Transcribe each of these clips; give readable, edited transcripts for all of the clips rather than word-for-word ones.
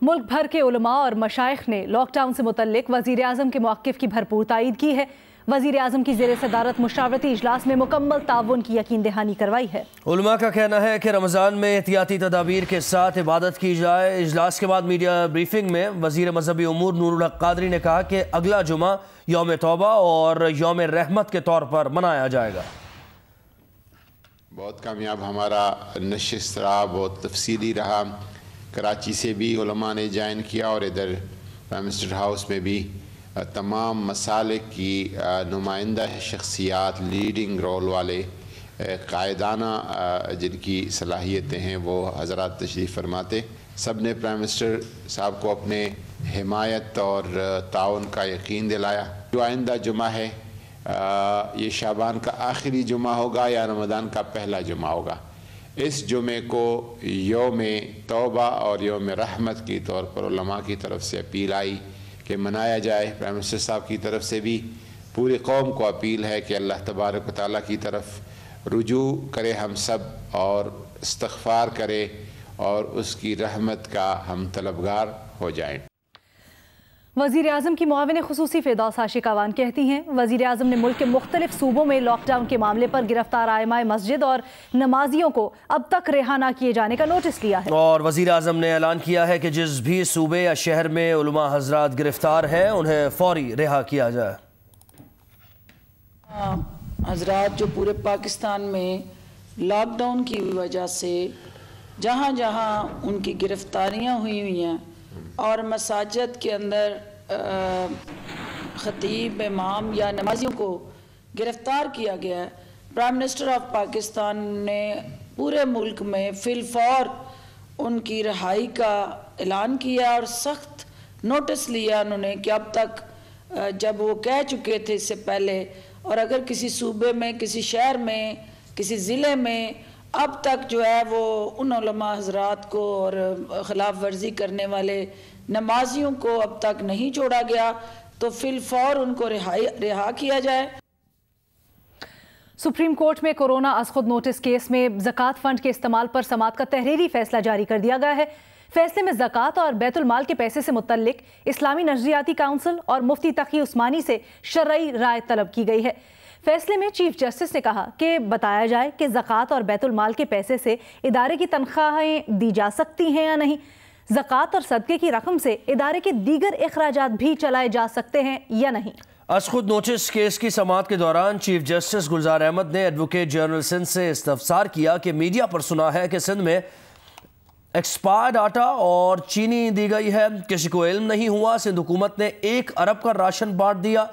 मुल्क भर के उलमा और मशाइख ने लॉकडाउन से मुतल्लिक वज़ीर आज़म के मौक़िफ़ की भरपूर तायीद की है। वज़ीर आज़म की ज़ेर सदारत मुशावरती इजलास में मुकम्मल ताउन की यकीन दहानी करवाई है। उलमा का कहना है कि रमज़ान में एहतियाती तदाबीर के साथ इबादत की जाए। इजलास के बाद मीडिया ब्रीफिंग में वज़ीर मज़हबी उमूर नूरुल हक़ क़ादरी ने कहा कि अगला जुमा यौम तौबा और यौम रहमत के तौर पर मनाया जाएगा। बहुत कामयाब हमारा नशिस्त रहा, बहुत तफसीली रहा। कराची से भी उलमा ने ज्वाइन किया और इधर प्राइम मिनिस्टर हाउस में भी तमाम मसालिक की नुमाइंदा शख्सियात, लीडिंग रोल वाले, कायदाना जिनकी सलाहियतें हैं वो हज़रात तशरीफ़ फरमाते। सब ने प्राइम मिनिस्टर साहब को अपने हिमायत और ताउन का यकीन दिलाया। जो आइंदा जुमा है ये शाबान का आखिरी जुमा होगा या रमज़ान का पहला जुमा होगा। इस जुमे को यौम तौबा और यौम रहमत की तौर पर उलमा की तरफ से अपील आई कि मनाया जाए। प्राइम मिनिस्टर साहब की तरफ से भी पूरी कौम को अपील है कि अल्लाह तबारक व तआला की तरफ रुजू करे हम सब और इस्तग़फ़ार करे और उसकी रहमत का हम तलबगार हो जाएं। वज़ीर आज़म की मुआविन ख़ुसूसी फ़िरदौस आशिक़ अवान कहती हैं, वज़ीर आज़म ने मुल्क के मुख्तलिफ सूबों में लॉकडाउन के मामले पर गिरफ्तार आइमाए मस्जिद और नमाजियों को अब तक रिहा न किए जाने का नोटिस लिया है। और वज़ीर आज़म ने ऐलान किया है कि जिस भी सूबे या शहर में उलमा हज़रात गिरफ्तार हैं उन्हें फ़ौरी रिहा किया जाए। हज़रात जो पूरे पाकिस्तान में लॉकडाउन की वजह से जहाँ जहाँ उनकी गिरफ्तारियाँ हुई हैं और मसाजिद के अंदर ख़तीब, इमाम या नमाजियों को गिरफ़्तार किया गया है, प्राइम मिनिस्टर ऑफ पाकिस्तान ने पूरे मुल्क में फ़िलफ़ौर उनकी रिहाई का ऐलान किया और सख्त नोटिस लिया उन्होंने कि अब तक जब वो कह चुके थे इससे पहले, और अगर किसी सूबे में, किसी शहर में, किसी ज़िले में अब तक जो है वो उन उलमा हज़रात को और ख़िलाफ़ वर्जी करने वाले नमाजियों को अब तक नहीं छोड़ा गया तो फिलफौर उनको रिहा किया जाए। सुप्रीम कोर्ट में कोरोना अज़ खुद नोटिस केस में ज़कात फ़ंड के इस्तेमाल पर समाअत का तहरीरी फैसला जारी कर दिया गया है। फैसले में ज़कात और बैतुल माल के पैसे से मुतल्लिक इस्लामी नज़रियाती काउंसिल और मुफ्ती तकी उस्मानी से शरई राय तलब की गई है। फैसले में चीफ जस्टिस ने कहा कि बताया जाए कि ज़कात और बैतुल माल के पैसे से इदारे की तनख्वाहें दी जा सकती हैं या नहीं। ज़कात और सदक़े की रकम से इदारे के दीगर अखराजात भी चलाए जा सकते हैं या नहीं। अज़ खुद नोटिस केस की समाअत के दौरान चीफ जस्टिस गुलजार अहमद ने एडवोकेट जनरल सिंध से इस्तफसार किया कि मीडिया पर सुना है कि सिंध में एक्सपायर्ड आटा और चीनी दी गई है, किसी को इल्म नहीं हुआ। सिंध हुकूमत ने 1 अरब का राशन बांट दिया।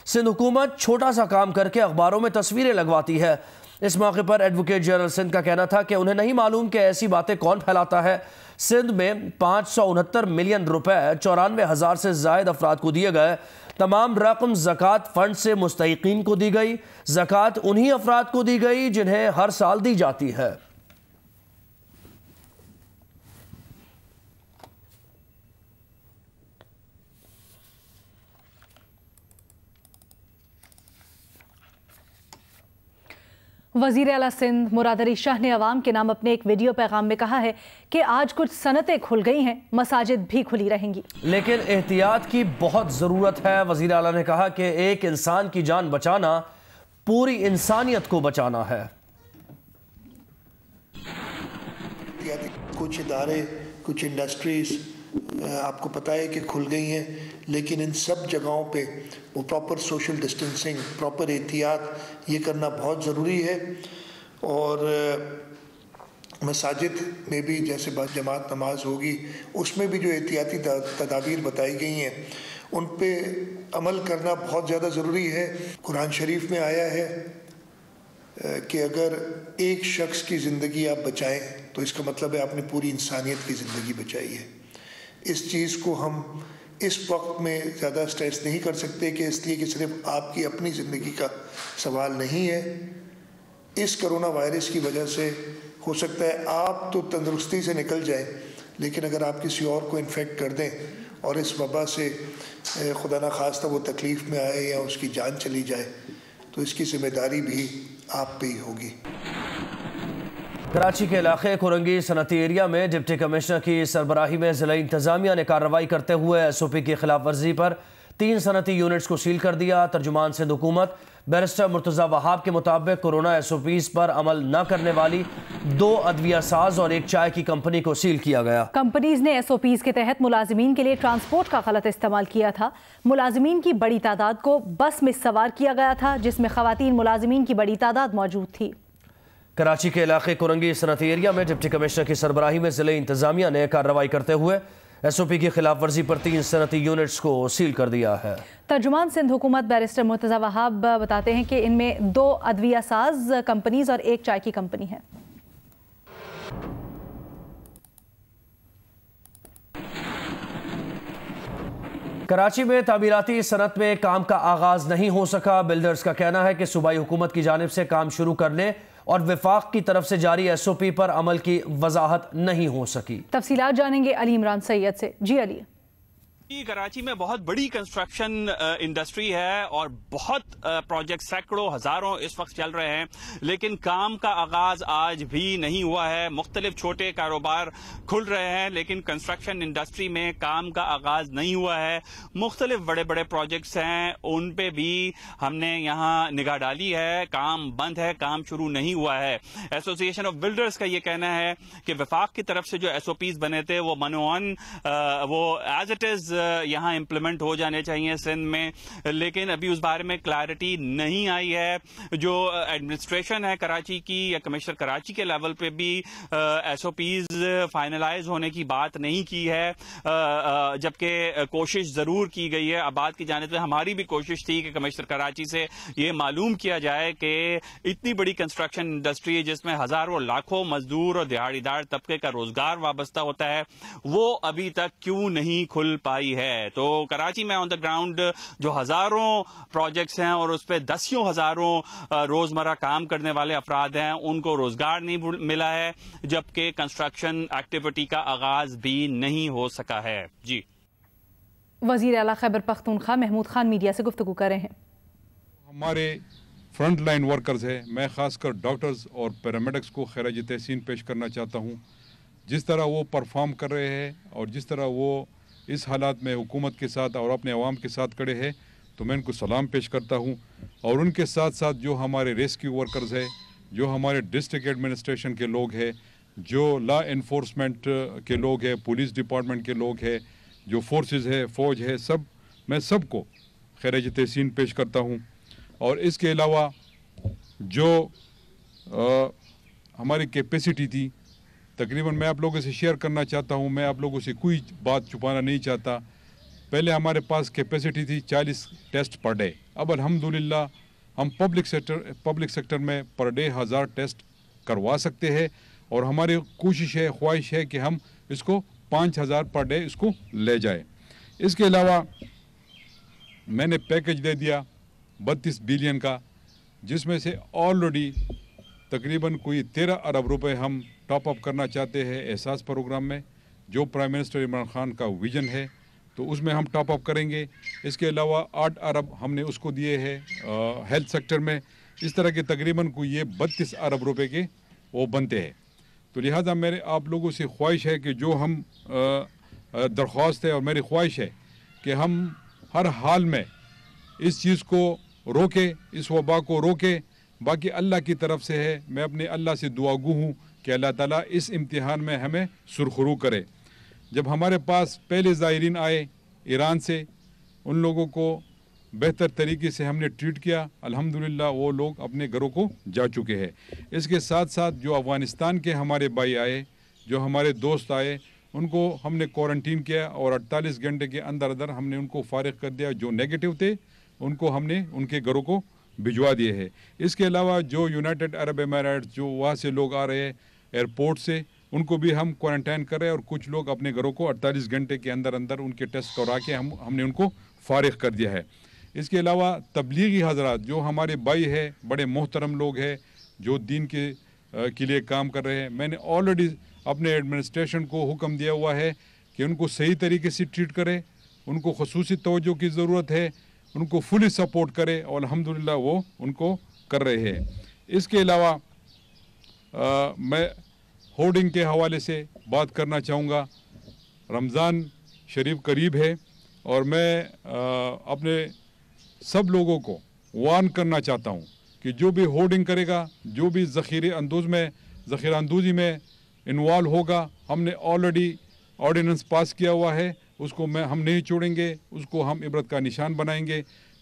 सिंध हुकूमत छोटा सा काम करके अखबारों में तस्वीरें लगवाती है। इस मौके पर एडवोकेट जनरल सिंध का कहना था कि उन्हें नहीं मालूम कि ऐसी बातें कौन फैलाता है। सिंध में 569 मिलियन रुपए 94,000 से ज़ायद अफराद को दिए गए। तमाम रकम ज़कात फ़ंड से मुस्तहिकीन को दी गई। ज़कात उन्हीं अफराद को दी गई जिन्हें हर साल दी जाती है। वज़ीर आला सिंध मुराद अली शाह ने अवाम के नाम अपने एक वीडियो पैगाम में कहा है कि आज कुछ सनतें खुल गई हैं, मसाजिद भी खुली रहेंगी, लेकिन एहतियात की बहुत ज़रूरत है। वज़ीर आला ने कहा कि एक इंसान की जान बचाना पूरी इंसानियत को बचाना है। कुछ इदारे, कुछ इंडस्ट्रीज़ आपको पता है कि खुल गई हैं, लेकिन इन सब जगहों पे वो प्रॉपर सोशल डिस्टेंसिंग, प्रॉपर एहतियात ये करना बहुत ज़रूरी है। और मसाजिद में भी जैसे जमात नमाज होगी उसमें भी जो एहतियाती तदाबीर बताई गई हैं उन पे अमल करना बहुत ज़्यादा ज़रूरी है। कुरान शरीफ में आया है कि अगर एक शख्स की ज़िंदगी आप बचाएं तो इसका मतलब है आपने पूरी इंसानियत की ज़िंदगी बचाई है। इस चीज़ को हम इस वक्त में ज़्यादा स्ट्रेस नहीं कर सकते कि इसलिए कि सिर्फ आपकी अपनी ज़िंदगी का सवाल नहीं है। इस कोरोना वायरस की वजह से हो सकता है आप तो तंदुरुस्ती से निकल जाएं, लेकिन अगर आप किसी और को इन्फेक्ट कर दें और इस वबा से खुदा ना खास्ता वो तकलीफ़ में आए या उसकी जान चली जाए तो इसकी ज़िम्मेदारी भी आप पे ही होगी। کراچی کے علاقے کورنگی صنعتی ایریا میں ڈپٹی کمشنر کی سربراہی میں ضلعی انتظامیہ نے کارروائی کرتے ہوئے ایس او پی کی خلاف ورزی پر 3 صنعتی یونٹس کو سیل کر دیا۔ ترجمان سندھ حکومت بیرسٹر مرتضی وہاب کے مطابق کورونا ایس او پیز پر عمل نہ کرنے والی 2 ادویہ ساز اور 1 چائے کی کمپنی کو سیل کیا گیا۔ کمپنیز نے ایس او پیز کے تحت ملازمین کے لیے ٹرانسپورٹ کا غلط استعمال کیا تھا۔ ملازمین کی بڑی تعداد کو بس میں سوار کیا گیا تھا جس میں خواتین ملازمین کی بڑی تعداد موجود تھی۔ کراچی کے علاقے کورنگی صنعتی ایریا میں ڈپٹی کمشنر کی سربراہی میں ضلعی انتظامیہ نے کارروائی کرتے ہوئے ایس او پی کی خلاف ورزی پر 3 صنعتی یونٹس کو سیل کر دیا ہے۔ ترجمان سندھ حکومت بیرسٹر مرتضی وہاب بتاتے ہیں کہ ان میں 2 ادویہ ساز کمپنیز اور 1 چائے کی کمپنی ہے۔ کراچی میں تعمیراتی صنعت میں کام کا آغاز نہیں ہو سکا۔ بلڈرز کا کہنا ہے کہ صوبائی حکومت کی جانب سے کام شروع کرنے اور وفاق کی طرف سے جاری ایس او پی پر عمل کی وضاحت نہیں ہو سکی۔ تفصیلات جانیں گے علی عمران سید سے۔ جی علی۔ کراچی میں بہت بڑی کنسٹرکشن انڈسٹری ہے اور بہت پروجیکٹ سینکڑوں ہزاروں اس وقت چل رہے ہیں، لیکن کام کا آغاز آج بھی نہیں ہوا ہے۔ مختلف چھوٹے کاروبار کھل رہے ہیں لیکن کنسٹرکشن انڈسٹری میں کام کا آغاز نہیں ہوا ہے۔ مختلف بڑے بڑے پروجیکٹس ہیں، ان پہ بھی ہم نے یہاں نگاہ ڈالی ہے، کام بند ہے، کام شروع نہیں ہوا ہے۔ ایسوسی ایشن آف بلڈرز کا یہ کہنا ہے کہ وفاق کی طرف سے جو ایس او پیز بنے تھے وہ منوان وہ ایز اٹ از یہاں امپلیمنٹ ہو جانے چاہیے سندھ میں، لیکن ابھی اس بارے میں کلیئرٹی نہیں آئی ہے۔ جو ایڈمنسٹریشن ہے کراچی کی یا کمشنر کراچی کے لیول پہ بھی ایس او پیز فائنلائز ہونے کی بات نہیں کی ہے، جبکہ کوشش ضرور کی گئی ہے۔ آباد کی جانب سے ہماری بھی کوشش تھی کہ کمشنر کراچی سے یہ معلوم کیا جائے کہ اتنی بڑی کنسٹرکشن انڈسٹری جس میں ہزاروں لاکھوں مزدور اور دیہڑی دار طبقے کا روزگار وابستہ ہوتا ہے وہ ابھی تک کیوں نہیں کھل پائی ہے۔ تو کراچی میں آن دا گراؤنڈ جو ہزاروں پروجیکٹس ہیں اور اس پہ دسیوں ہزاروں روزمرہ کام کرنے والے افراد ہیں ان کو روزگار نہیں ملا ہے، جبکہ کنسٹرکشن ایکٹیویٹی کا آغاز بھی نہیں ہو سکا ہے۔ جی، وزیر اعلیٰ خیبر پختونخوا محمود خان میڈیا سے گفتگو کر رہے ہیں۔ ہمارے فرنٹ لائن ورکرز ہیں، میں خاص کر ڈاکٹرز اور پیرامیڈکس کو خراج تحسین پیش کرنا چاہتا ہوں۔ جس طرح وہ پرفارم کر رہے ہیں اور جس طرح وہ اس حالات میں حکومت کے ساتھ اور اپنے عوام کے ساتھ کھڑے ہیں تو میں ان کو سلام پیش کرتا ہوں۔ اور ان کے ساتھ ساتھ جو ہمارے ریسکیو ورکرز ہیں، جو ہمارے ڈسٹرکٹ ایڈمنسٹریشن کے لوگ ہیں، جو لا انفورسمنٹ کے لوگ ہیں، پولیس ڈپارٹمنٹ کے لوگ ہیں، جو فورسز ہے، فوج ہے، میں سب کو خراج تحسین پیش کرتا ہوں۔ اور اس کے علاوہ جو ہماری کیپیسٹی تھی تقریباً میں آپ لوگوں سے شیئر کرنا چاہتا ہوں، میں آپ لوگوں سے کوئی بات چھپانا نہیں چاہتا۔ پہلے ہمارے پاس کیپیسٹی تھی 40 ٹیسٹ پر ڈے، اب الحمدللہ ہم پبلک سیکٹر میں پر ڈے 1000 ٹیسٹ کروا سکتے ہیں، اور ہماری کوشش ہے، خواہش ہے کہ ہم اس کو 5000 پر ڈے اس کو لے جائیں۔ اس کے علاوہ میں نے پیکج دے دیا 32 بلین کا، جس میں سے آلریڈی تقریباً کوئی 13 ارب روپے ہم ٹاپ اپ کرنا چاہتے ہیں احساس پروگرام میں، جو پرائم منسٹر عمران خان کا ویژن ہے، تو اس میں ہم ٹاپ اپ کریں گے۔ اس کے علاوہ 8 ارب ہم نے اس کو دیے ہیں ہیلتھ سیکٹر میں۔ اس طرح کے تقریباً کوئی یہ 32 ارب روپے کے وہ بنتے ہیں۔ تو لہٰذا میرے آپ لوگوں سے خواہش ہے کہ جو ہم درخواست ہے اور میری خواہش ہے کہ ہم ہر حال میں اس چیز کو روکے، اس وبا کو روکے۔ باقی اللہ کی طرف سے ہے، میں اپنے اللہ سے دعا گو ہوں کہ اللہ تعالیٰ اس امتحان میں ہمیں سرخرو کرے۔ جب ہمارے پاس پہلے زائرین آئے ایران سے، ان لوگوں کو بہتر طریقے سے ہم نے ٹریٹ کیا، الحمدللہ وہ لوگ اپنے گھروں کو جا چکے ہیں۔ اس کے ساتھ ساتھ جو افغانستان کے ہمارے بھائی آئے، جو ہمارے دوست آئے، ان کو ہم نے کوارنٹین کیا اور 48 گھنٹے کے اندر ہم نے ان کو فارغ کر دیا۔ جو نیگیٹو تھے ان کو ہم نے ان کے گھروں کو بھجوا دیے ہیں۔ اس کے علاوہ جو یونائٹڈ عرب امارات جو وہاں سے لوگ آ رہے ہیں ایئرپورٹ سے، ان کو بھی ہم کوارنٹائن کر رہے ہیں، اور کچھ لوگ اپنے گھروں کو 48 گھنٹے کے اندر ان کے ٹیسٹ کرا کے ہم نے ان کو فارغ کر دیا ہے۔ اس کے علاوہ تبلیغی حضرات جو ہمارے بھائی ہیں، بڑے محترم لوگ ہیں، جو دین کے لیے کام کر رہے ہیں، میں نے آلریڈی اپنے ایڈمنسٹریشن کو حکم دیا ہوا ہے کہ ان کو صحیح طریقے سے ٹریٹ کرے، ان کو خصوصی توجہ کی ضرورت ہے، ان کو فلی سپورٹ کرے، اور الحمدللہ وہ ان کو کر رہے ہیں۔ اس کے علاوہ میں होर्डिंग के हवाले से बात करना चाहूँगा। रमज़ान शरीफ करीब है और मैं अपने सब लोगों को वार्न करना चाहता हूँ कि जो भी होर्डिंग करेगा, जो भी ज़ख़ीरा अंदोज़ी में इन्वॉल्व होगा, हमने ऑलरेडी ऑर्डिनेंस पास किया हुआ है, उसको हम नहीं छोड़ेंगे, उसको हम इबरत का निशान बनाएंगे।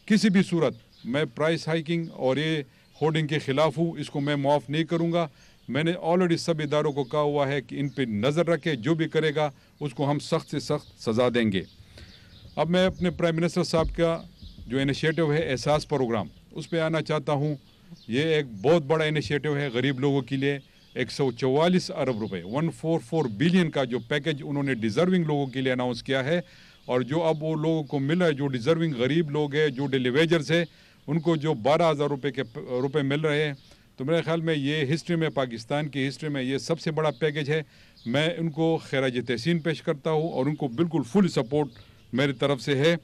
किसी भी सूरत मैं प्राइस हाइकिंग और ये होर्डिंग के ख़िलाफ़ हूँ, इसको मैं माफ़ नहीं करूँगा। मैंने ऑलरेडी सब इदारों को कहा हुआ है कि इन पे नज़र रखे, जो भी करेगा उसको हम सख्त से सख्त सज़ा देंगे। अब मैं अपने प्राइम मिनिस्टर साहब का जो इनिशिएटिव है एहसास प्रोग्राम, उस पर आना चाहता हूँ। ये एक बहुत बड़ा इनिशिएटिव है गरीब लोगों के लिए। 144 अरब रुपए 144 बिलियन का जो पैकेज उन्होंने डिज़र्विंग लोगों के लिए अनाउंस किया है, और जो अब वो लोगों को मिल रहा है, जो डिज़र्विंग गरीब लोग हैं, जो डेली वेजर्स है, उनको जो 12,000 रुपये मिल रहे हैं, तो मेरे ख्याल में ये हिस्ट्री में, पाकिस्तान की हिस्ट्री में ये सबसे बड़ा पैकेज है। मैं उनको खैराज तहसीन पेश करता हूँ और उनको बिल्कुल फुल सपोर्ट मेरी तरफ से है।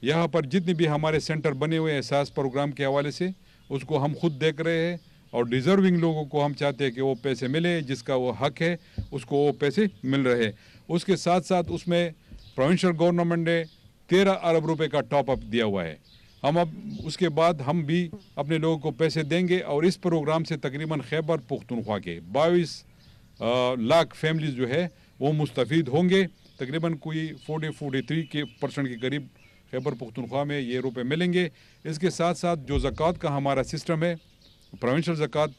यहाँ पर जितने भी हमारे सेंटर बने हुए हैं एहसास प्रोग्राम के हवाले से, उसको हम खुद देख रहे हैं, और डिज़र्विंग लोगों को हम चाहते हैं कि वो पैसे मिले, जिसका वो हक है उसको वो पैसे मिल रहे हैं। उसके साथ साथ उसमें प्रोविंशियल गवर्नमेंट ने 13 अरब रुपए का टॉप अप दिया हुआ है। हम अब उसके बाद हम भी अपने लोगों को पैसे देंगे, और इस प्रोग्राम से तकरीबन खैबर पुख्तनख्वा के 22 लाख फैमिलीज जो है वो मुस्तफ़ीद होंगे। तकरीबन कोई 43% के करीब खैबर पुख्तनख्वा में ये रुपए मिलेंगे। इसके साथ साथ जो ज़कात का हमारा सिस्टम है, प्रोविंशियल ज़कात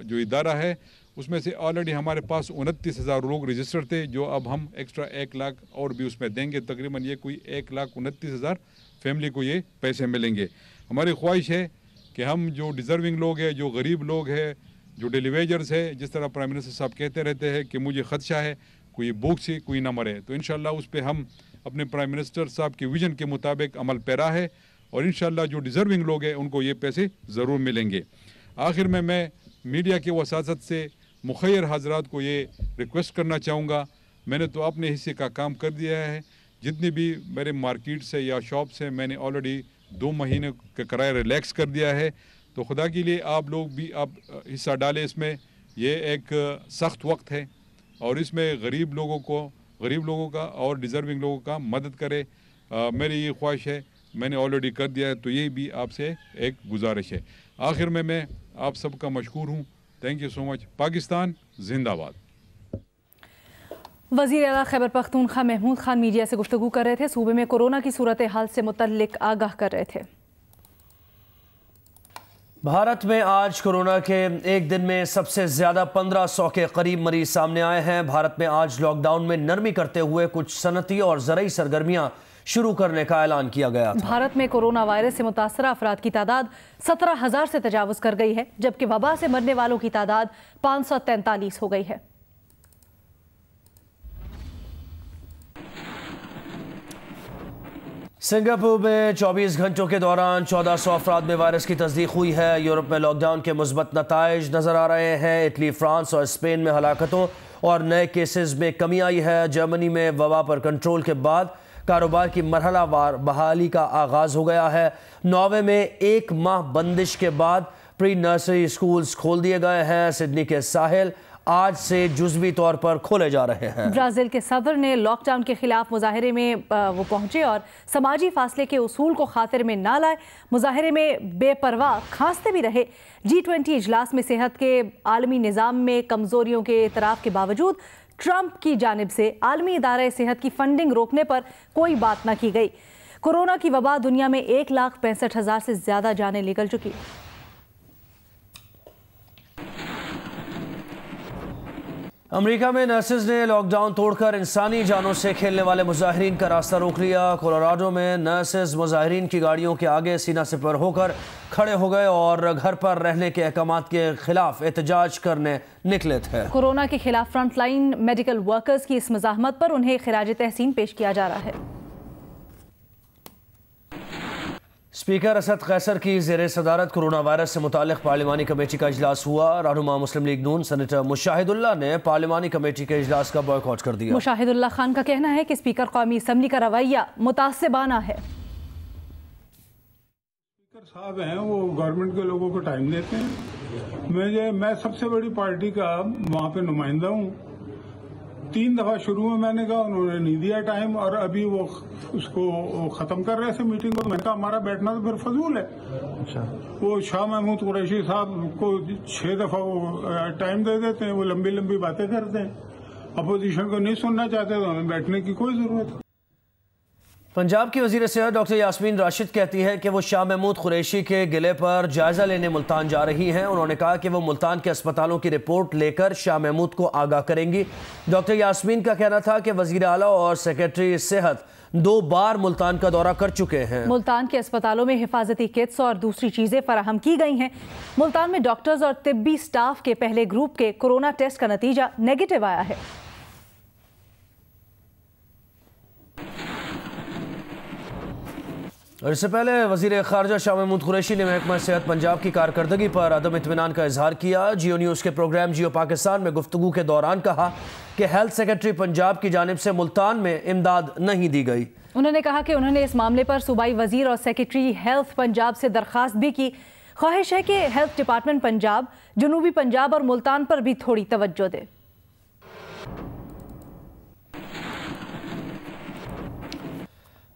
जो इदारा है, उसमें से ऑलरेडी हमारे पास 29,000 लोग रजिस्टर थे, जो अब हम एक्स्ट्रा 1 लाख और भी उसमें देंगे। तकरीबन ये कोई 1,29,000 फैमिली को ये पैसे मिलेंगे। हमारी ख्वाहिश है कि हम जो डिज़र्विंग लोग हैं, जो गरीब लोग हैं, जो डेली वेजर्स है, जिस तरह प्राइम मिनिस्टर साहब कहते रहते हैं कि मुझे ख़दशा है कोई भूख से कोई ना मरे, तो इंशाल्लाह उस पर हम अपने प्राइम मिनिस्टर साहब के विजन के मुताबिक अमल पैरा है, और इंशाल्लाह जो डिज़र्विंग लोग हैं उनको ये पैसे ज़रूर मिलेंगे। आखिर में मैं मीडिया के वसासत से मुखैर हजरात को ये रिक्वेस्ट करना चाहूँगा, मैंने तो अपने हिस्से का काम कर दिया है। जितनी भी मेरे मार्केट से या शॉप से मैंने ऑलरेडी 2 महीने का किराया रिलैक्स कर दिया है, तो खुदा के लिए आप लोग भी आप हिस्सा डालें इसमें। ये एक सख्त वक्त है और इसमें गरीब लोगों का और डिज़र्विंग लोगों का मदद करे। मेरी ये ख्वाहिश है, मैंने ऑलरेडी कर दिया है, तो ये भी आपसे एक गुजारिश है। आखिर में मैं आप सबका मशकूर हूँ। Thank you so much. Pakistan जिंदाबाद। वज़ीर आला खैबर पख्तूनख्वा महमूद खान मीडिया से गुफ्तगू कर रहे थे, सूबे में कोरोना की सूरत हाल से मुतल्लिक आगाह कर रहे थे। भारत में आज कोरोना के एक दिन में सबसे ज्यादा 1500 के करीब मरीज सामने आए हैं। भारत में आज लॉकडाउन में नरमी करते हुए कुछ सनती और ज़रई सरगर्मियां शुरू करने का ऐलान किया गया था। भारत में कोरोना वायरस से मुतासरा अफराद की तादाद 17,000 से तजावुज कर गई है, जबकि वबा से मरने वालों की तादाद 543 हो गई है। सिंगापुर में 24 घंटों के दौरान 1400 अफराद में वायरस की तस्दीक हुई है। यूरोप में लॉकडाउन के मुस्बत नताइज नजर आ रहे हैं। इटली, फ्रांस और स्पेन में हलाकतों और नए केसेस में कमी आई है। जर्मनी में वबा पर कंट्रोल के बाद कारोबार की मरहलावार बहाली का आगाज हो गया है। नॉर्वे में 1 माह बंदिश के बाद प्री नर्सरी स्कूल्स खोल दिए गए हैं। सिडनी के साहिल आज से जुज़वी तौर पर खोले जा रहे हैं। ब्राज़ील के सदर ने लॉकडाउन के खिलाफ मुजाहरे में वो पहुंचे और समाजी फासले के उसूल को खातिर में ना लाए। मुजाहरे में बेपरवाह खांसते भी रहे। G20 इजलास में सेहत के आलमी निज़ाम में कमज़ोरियों के इतराफ़ के बावजूद ट्रंप की जानिब से आलमी इदारे सेहत की फंडिंग रोकने पर कोई बात न की गई। कोरोना की वबा दुनिया में 1,65,000 से ज़्यादा जानें निकल चुकी। अमेरिका में नर्सेज ने लॉकडाउन तोड़कर इंसानी जानों से खेलने वाले मुजाहिरीन का रास्ता रोक लिया। कोलोराडो में नर्सेज मुजाहिरीन की गाड़ियों के आगे सीना सिपर होकर खड़े हो गए और घर पर रहने के अहकामात के खिलाफ एहतजाज करने निकले थे। कोरोना के खिलाफ फ्रंटलाइन मेडिकल वर्कर्स की इस मज़ाहमत पर उन्हें खिराज तहसीन पेश किया जा रहा है। स्पीकर असद कैसर की ज़ेरे सदारत कोरोना वायरस से मुतालिक पार्लिमानी कमेटी का इजलास हुआ। रहनुमा मुस्लिम लीग नून सेनेटर मुशाहिदुल्लाह ने पार्लिमानी कमेटी के इजलास का बॉयकॉट कर दिया। मुशाहिदुल्लाह खान का कहना है कि स्पीकर कौमी असम्बली का रवैया मुतासिबाना है। स्पीकर साहब हैं वो गवर्नमेंट के लोगों को टाइम देते हैं, मैं सबसे बड़ी पार्टी का वहाँ पे नुमाइंदा हूँ। 3 दफा शुरू में मैंने कहा, उन्होंने नहीं दिया टाइम, और अभी वो उसको खत्म कर रहे थे मीटिंग को। मैंने कहा हमारा बैठना तो फिर फजूल है। अच्छा। वो शाह महमूद कुरैशी साहब को 6 दफा वो टाइम दे देते हैं, वो लंबी लंबी बातें करते हैं। अपोजिशन को नहीं सुनना चाहते तो हमें बैठने की कोई जरूरत है। पंजाब की वज़ीर सेहत डॉक्टर यास्मीन राशिद कहती है कि वो शाह महमूद कुरैशी के गिले पर जायजा लेने मुल्तान जा रही हैं। उन्होंने कहा कि वो मुल्तान के अस्पतालों की रिपोर्ट लेकर शाह महमूद को आगाह करेंगी। डॉक्टर यास्मीन का कहना था कि वज़ीर आला और सेक्रेटरी सेहत 2 बार मुल्तान का दौरा कर चुके हैं। मुल्तान के अस्पतालों में हिफाजती किट्स और दूसरी चीजें फराहम की गई हैं। मुल्तान में डॉक्टर्स और तिब्बी स्टाफ के पहले ग्रुप के कोरोना टेस्ट का नतीजा नेगेटिव आया है। और इससे पहले वज़ीर ख़ारजा शाह महमूद कुरैशी ने महकमा सेहत पंजाब की कारकर्दगी पर अदम इत्मीनान का इजहार किया। जियो न्यूज़ के प्रोग्राम जियो पाकिस्तान में गुफ्तगू के दौरान कहा कि हेल्थ सेक्रेटरी पंजाब की जानिब से मुल्तान में इमदाद नहीं दी गई। उन्होंने कहा कि उन्होंने इस मामले पर सूबाई वज़ीर और सेक्रेटरी हेल्थ पंजाब से दरख्वास्त भी की। ख्वाहिश है कि हेल्थ डिपार्टमेंट पंजाब जनूबी पंजाब और मुल्तान पर भी थोड़ी तवज्जो दे।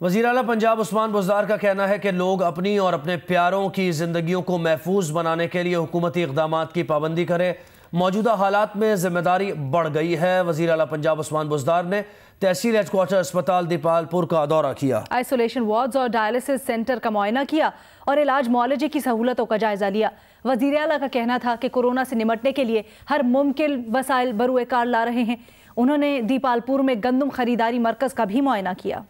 वज़ीर आला पंजाब उस्मान बुज़दार का कहना है कि लोग अपनी और अपने प्यारों की ज़िंदगियों को महफूज बनाने के लिए हुकूमती इक़दामात की पाबंदी करें। मौजूदा हालात में ज़िम्मेदारी बढ़ गई है। वज़ीर आला पंजाब उस्मान बुज़दार ने तहसील हेडक्वार्टर अस्पताल दीपालपुर का दौरा किया। आइसोलेशन वार्ड्स और डायलिसिस सेंटर का मुआयना किया और इलाज मुआलजे की सहूलतों का जायजा लिया। वज़ीर आला का कहना था कि कोरोना से निमटने के लिए हर मुमकिन वसाइल बरूए कार ला रहे हैं। उन्होंने दीपालपुर में गंदम खरीदारी मरकज़ का भी मुआयना किया।